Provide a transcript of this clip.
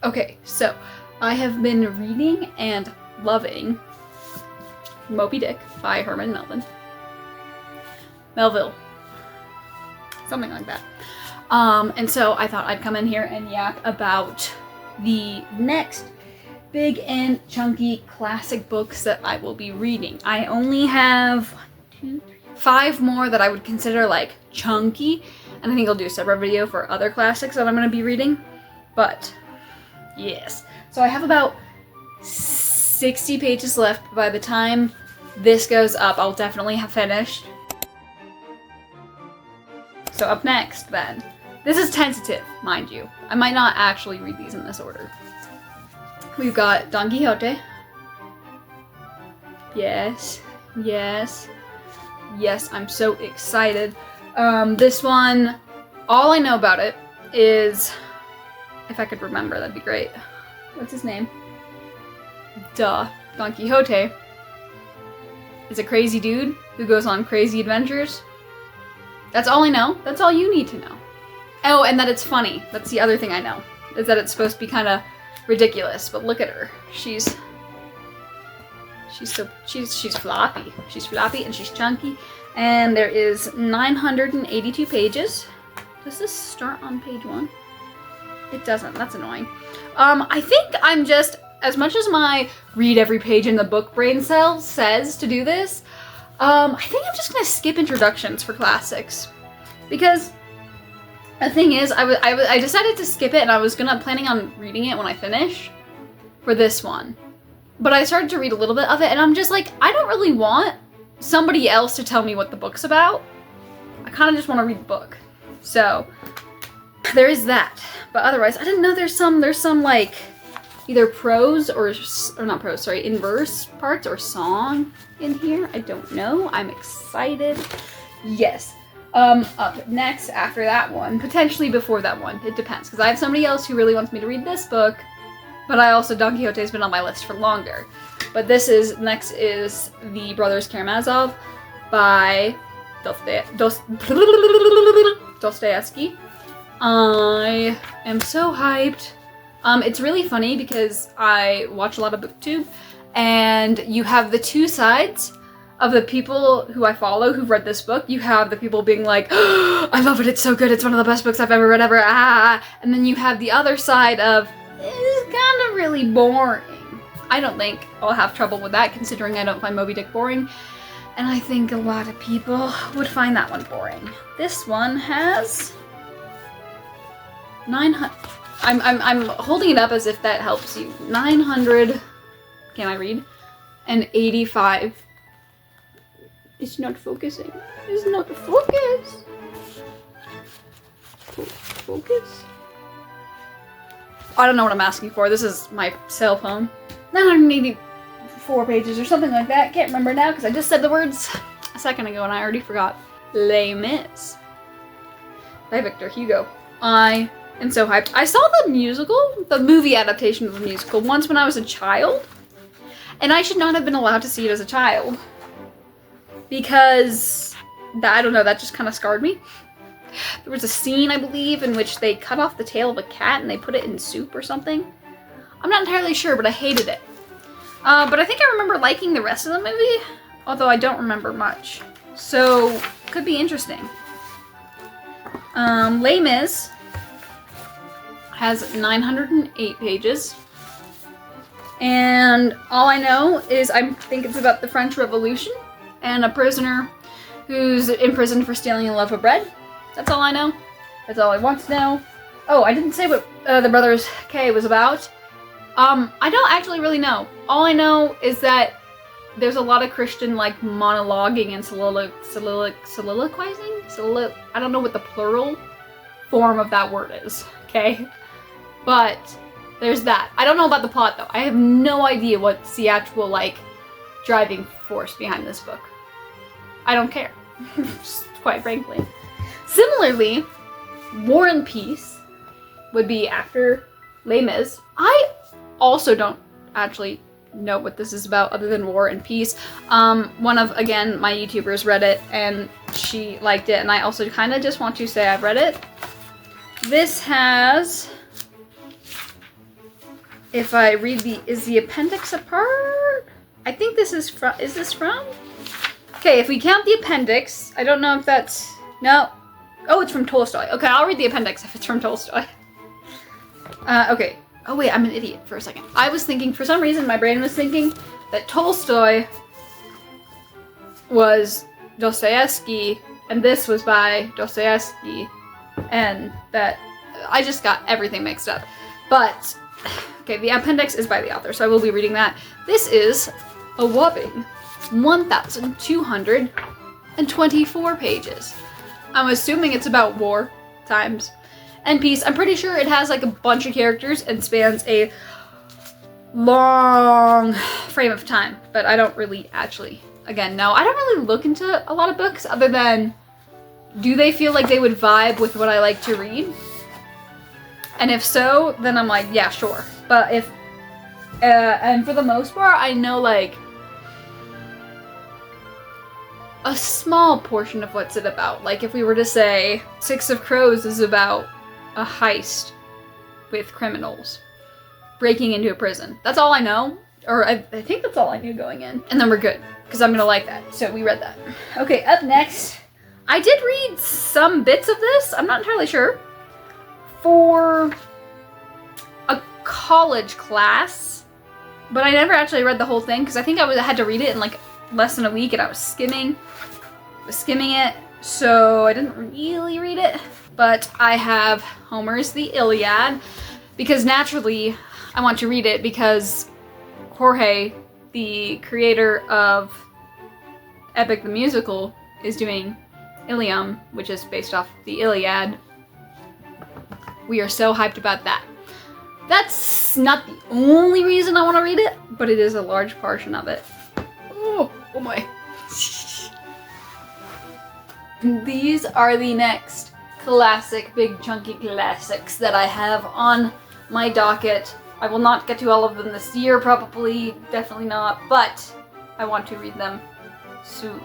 Okay, so I have been reading and loving Moby Dick by Herman Melville. Something like that. And so I thought I'd come in here and yak about the next big and chunky classic books that I will be reading. I only have 5 more that I would consider like chunky, and I think I'll do a separate video for other classics that I'm going to be reading. But yes, so I have about 60 pages left. By the time this goes up, I'll definitely have finished. So up next then, this is tentative, mind you. I might not actually read these in this order. We've got Don Quixote. Yes, I'm so excited. This one, all I know about it is, if I could remember, that'd be great. What's his name? Don Quixote is a crazy dude who goes on crazy adventures. That's all I know. That's all you need to know. Oh, and that it's funny. That's the other thing I know, is that it's supposed to be kind of ridiculous. But look at her. She's floppy. She's floppy and she's chunky. And there is 982 pages. Does this start on page 1? It doesn't. That's annoying. I think I'm just, as much as my read every page in the book brain cell says to do this, I think I'm just gonna skip introductions for classics, because the thing is, I decided to skip it, and I was planning on reading it when I finish for this one, but I started to read a little bit of it, and I'm just like, I don't really want somebody else to tell me what the book's about. I kind of just want to read the book, so there is that. But otherwise, I didn't know there's some like either prose or not prose, sorry, in verse parts or song in here. I don't know. I'm excited. Yes. Up next after that one, potentially before that one. It depends, because I have somebody else who really wants me to read this book, but I also, Don Quixote has been on my list for longer. But next is The Brothers Karamazov by Dostoevsky. I am so hyped. It's really funny because I watch a lot of BookTube, and you have the two sides of the people who I follow who've read this book. You have the people being like, oh, I love it, it's so good, it's one of the best books I've ever read ever, and then you have the other side of, it's kind of really boring. I don't think I'll have trouble with that, considering I don't find Moby Dick boring, and I think a lot of people would find that one boring. This one has 900. I'm holding it up as if that helps you. 900. Can I read? And 85. It's not focusing. It's not focus. Focus. I don't know what I'm asking for. This is my cell phone. 984 pages or something like that. Can't remember now because I just said the words a second ago and I already forgot. Les Mis by Victor Hugo. I am so hyped. I saw the movie adaptation of the musical once when I was a child, and I should not have been allowed to see it as a child because, I don't know, that just kind of scarred me. There was a scene, I believe, in which they cut off the tail of a cat and they put it in soup or something. I'm not entirely sure, but I hated it. But I think I remember liking the rest of the movie, although I don't remember much. So, could be interesting. Les Mis has 908 pages. And all I know is I think it's about the French Revolution and a prisoner who's imprisoned for stealing a loaf of bread. That's all I know. That's all I want to know. Oh, I didn't say what the Brothers K was about. I don't actually really know. All I know is that there's a lot of Christian, like, monologuing and soliloquizing? I don't know what the plural form of that word is, okay? But there's that. I don't know about the plot, though. I have no idea what's the actual, like, driving force behind this book. I don't care, quite frankly. Similarly, War and Peace would be after Les Mis. I also don't actually know what this is about other than War and Peace. One of, again, my YouTubers read it and she liked it, and I also kind of just want to say I've read it. This has if I read is the appendix a part? I think this is this from? Okay, if we count the appendix, I don't know if that's, no. Oh, it's from Tolstoy. Okay, I'll read the appendix if it's from Tolstoy. Okay. Oh wait, I'm an idiot for a second. I was thinking, for some reason, my brain was thinking that Tolstoy was Dostoevsky, and this was by Dostoevsky, and that I just got everything mixed up. But, okay, the appendix is by the author, so I will be reading that. This is a whopping 1,224 pages. I'm assuming it's about war times and peace. I'm pretty sure it has like a bunch of characters and spans a long frame of time, but I don't really actually, again, no, I don't really look into a lot of books other than, do they feel like they would vibe with what I like to read? And if so, then I'm like, yeah, sure. But if, and for the most part, I know like a small portion of what's it about. Like if we were to say Six of Crows is about a heist with criminals breaking into a prison. That's all I know, or I think that's all I knew going in. And then we're good, because I'm gonna like that. So we read that. Okay, up next, I did read some bits of this, I'm not entirely sure, for a college class, but I never actually read the whole thing, because I think I had to read it in like less than a week, and I was skimming it, so I didn't really read it. But I have Homer's The Iliad, because naturally I want to read it because Jorge, the creator of Epic the Musical, is doing Ilium, which is based off the Iliad. We are so hyped about that. That's not the only reason I want to read it, but it is a large portion of it. Oh my. These are the next classic, big chunky classics that I have on my docket. I will not get to all of them this year, probably, definitely not, but I want to read them soon.